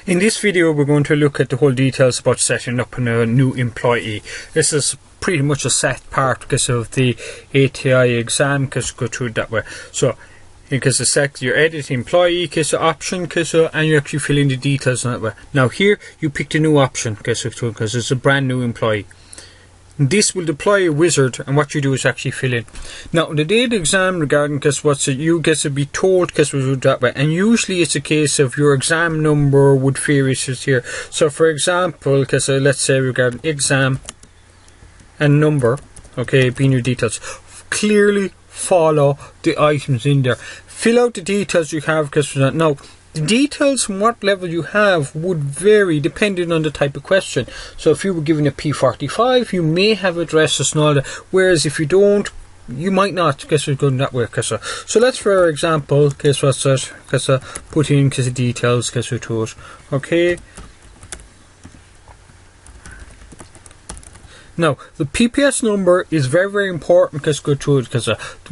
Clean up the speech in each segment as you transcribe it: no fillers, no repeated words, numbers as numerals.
In this video we're going to look at the whole details about setting up a new employee. This is pretty much a set part because of the ATI exam, because go through it that way. So because the select your edit employee option, and you actually fill in the details on that way. Now here you pick the new option because it's a brand new employee. This will deploy a wizard, and what you do is actually fill in. Now the day of the exam regarding you get to be told that way, and usually it's a case of your exam number would vary here. So for example, let's say regarding exam and number, okay, being your details, clearly follow the items in there. Fill out the details you have now. The details from what level you have would vary depending on the type of question. So if you were given a P45, you may have addresses and all that, whereas if you don't, you might not. We're going that way. So let's, for example, put in the details to it. Okay. Now, the PPS number is very, very important go through it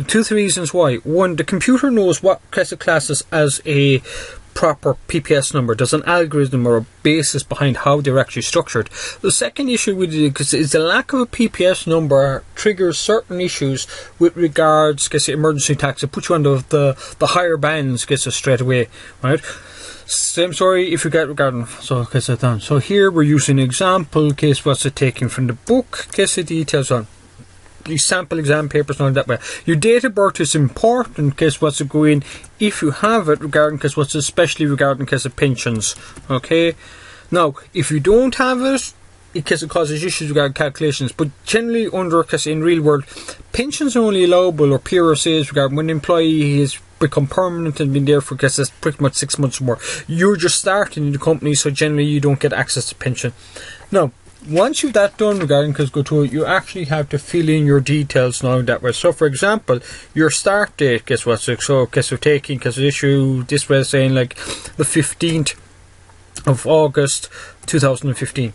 two reasons why. One, the computer knows what classes as a proper PPS number. There's an algorithm or a basis behind how they're actually structured. The second issue with it is the lack of a PPS number triggers certain issues with regards emergency tax. It puts you on the higher bands straight away, right? Same story if you get regarding so here we're using example what's it taken from the book the details on the sample exam papers and all that way. Your date of birth is important what's it go in if you have it regarding what's especially regarding pensions. Okay, now if you don't have it because it causes issues regarding calculations, but generally under in real world pensions are only allowable, or PRSAs regarding when an employee has become permanent and been there for pretty much 6 months or more. You're just starting in the company, so generally you don't get access to pension. Now once you've that done regarding go to it, you actually have to fill in your details now that way. So for example, your start date taking issue this way saying like the 15th of August 2015.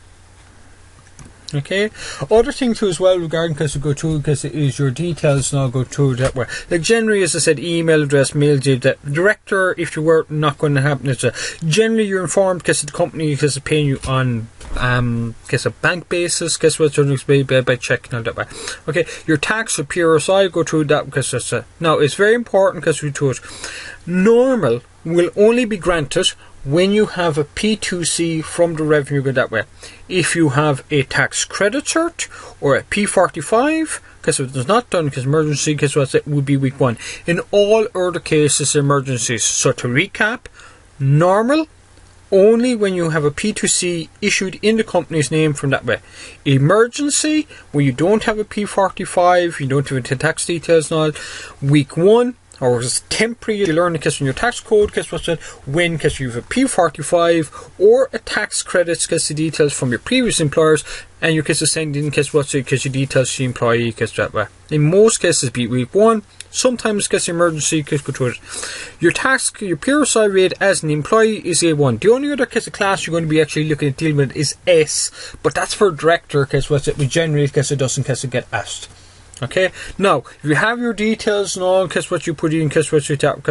Okay, other thing too as well regarding go through is your details now go through that way. Like generally, as I said, email address, mail date, director. If you were not going to happen, it's generally you're informed the company is paying you on a bank basis. By checking out that way. Okay, your tax or PRSI go through that now it's very important we do it. Normal will only be granted when you have a P2C from the revenue go that way. If you have a tax credit cert or a P45, if it's not done emergency, it would be week 1. In all other cases, emergencies. So to recap, normal only when you have a P2C issued in the company's name from that way. Emergency when you don't have a P45, you don't have the tax details and all. Week 1. Or it's temporary, you learn from your tax code, when you have a P45 or a tax credits, the details from your previous employers, and you're sending your details to the employee, that way. In most cases, be week 1, sometimes emergency, go through it. Your PRSI rate as an employee is A1. The only other class you're going to be actually looking at dealing with is S, but that's for director, we generally, it doesn't get asked. Okay, now if you have your details and all, what you put in, what you tap,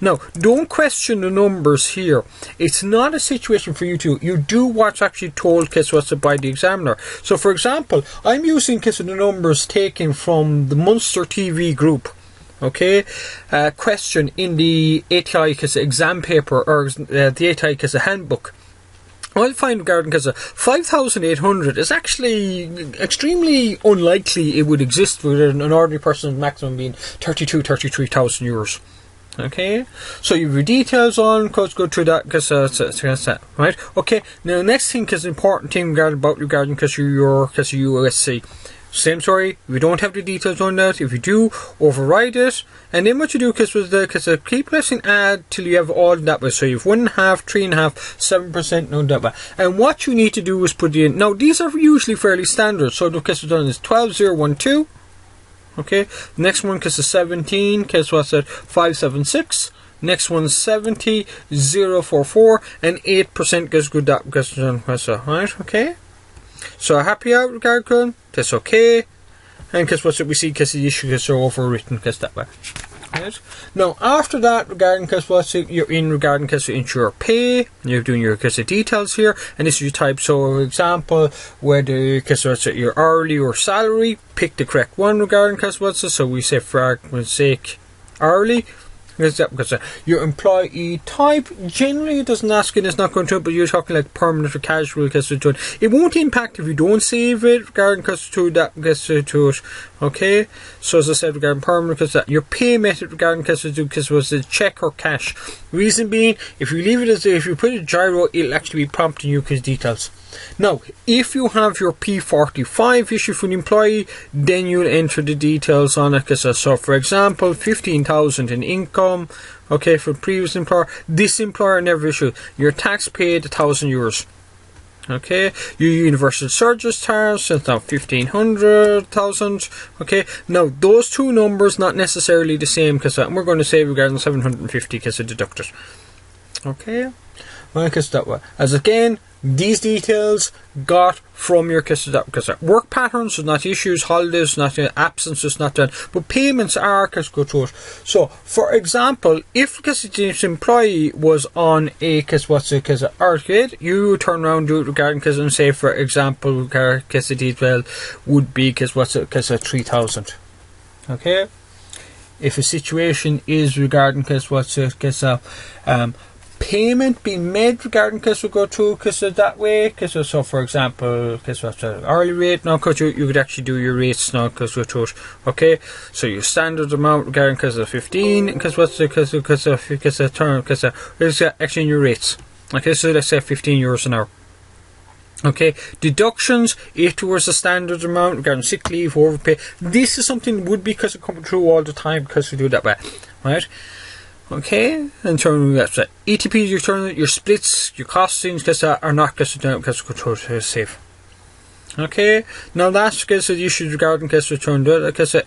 now don't question the numbers here. It's not a situation for you to. You do what's actually told, by the examiner. So for example, I'm using the numbers taken from the Munster TV group. Okay, question in the ATI exam paper or the ATI handbook. I'll find regarding 5,800 is actually extremely unlikely it would exist with an ordinary person's maximum being 33,000 euros. Okay, so you have your details on, go through that, right? Okay, now the next thing important thing regarding your USC. Same story, if you don't have the details on that, if you do, override it, and then what you do keep pressing add till you have all that way. So you have 1.5%, 3.5%, 7% no that way. And what you need to do is put in, now these are usually fairly standard, so the done is 12,012. Okay, next one is 17, 576. Next one 70, 044, and 8% goes good that right, okay? So happy out regard, that's okay. And we see the issue are overwritten that way. Right. Now after that, regarding you're in regarding into your pay, you're doing your details here, and this is your type. So for example, whether your hourly or salary, pick the correct one regarding so we say for argument's sake hourly. Because your employee type, generally it doesn't ask it, it's not going to, but you're talking like permanent or casual, it won't impact if you don't save it regarding to it. Okay, so as I said regarding permanent, because your pay method regarding was a check or cash. Reason being, if you leave it if you put it gyro, it'll actually be prompting you details. Now, if you have your P45 issue for an employee, then you'll enter the details on it. So, for example, 15,000 in income, okay, for previous employer. This employer never issued. Your tax paid €1,000. Okay, your universal surges tariff since now 1,500,000. Okay, now those two numbers not necessarily the same because we're going to say regarding 750 because of deducted. Okay, as again, these details got from your work patterns, so not issues, holidays, not absences, not done, but payments are go to it. So, for example, if this employee was on a arcade, you turn around do it regarding and say, for example, detail would be 3,000. Okay, if a situation is regarding payment being made regarding we go to that way so for example hourly rate now you could actually do your rates now okay, so your standard amount regarding 15 actually in your rates. Okay, so let's say €15 an hour. Okay, deductions if towards the standard amount regarding sick leave, overpay. This is something would be it coming through all the time because we do it that way, right? Okay, in terms of that, ETP, your splits, your costings, are not safe. Okay, now that's the issue regarding return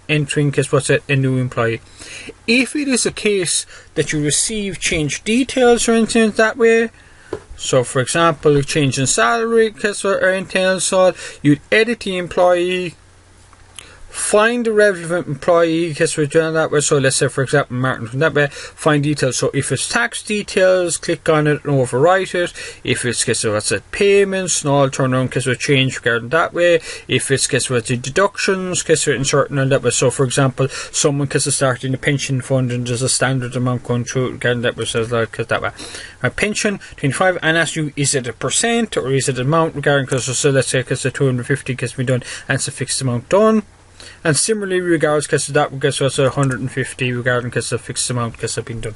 entering a new employee. If it is a case that you receive change details or anything that way, so for example, a change in salary or anything else, you'd edit the employee. Find the relevant employee we're doing that way. So let's say for example Martin from that way, find details. So if it's tax details, click on it and overwrite it. If it's payments, no, I'll turn around change regarding that way. If it's the deductions, inserting on that way. So for example, someone starting a pension fund and there's a standard amount going through regarding that way, says that way. A pension 25 and ask you, is it a percent or is it an amount regarding so let's say 250 we done and it's a fixed amount done. And similarly, regards that 150 regarding a fixed amount been done.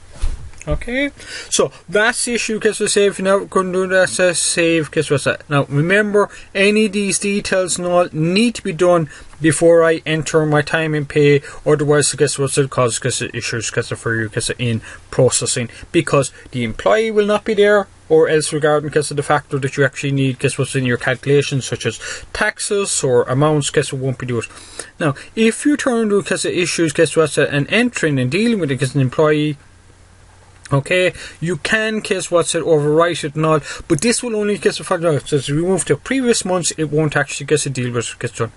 Okay, so that's the issue save. Now we're going to do that save now remember, any of these details and all need to be done before I enter my time and pay, otherwise it cause issues for you in processing, because the employee will not be there, or else regarding of the factor that you actually need what's in your calculations such as taxes or amounts it won't be do it. Now if you turn to issues and entering and dealing with it as an employee, okay, you can overwrite it and all, but this will only find out. So as we move to previous months, it won't actually deal with it done.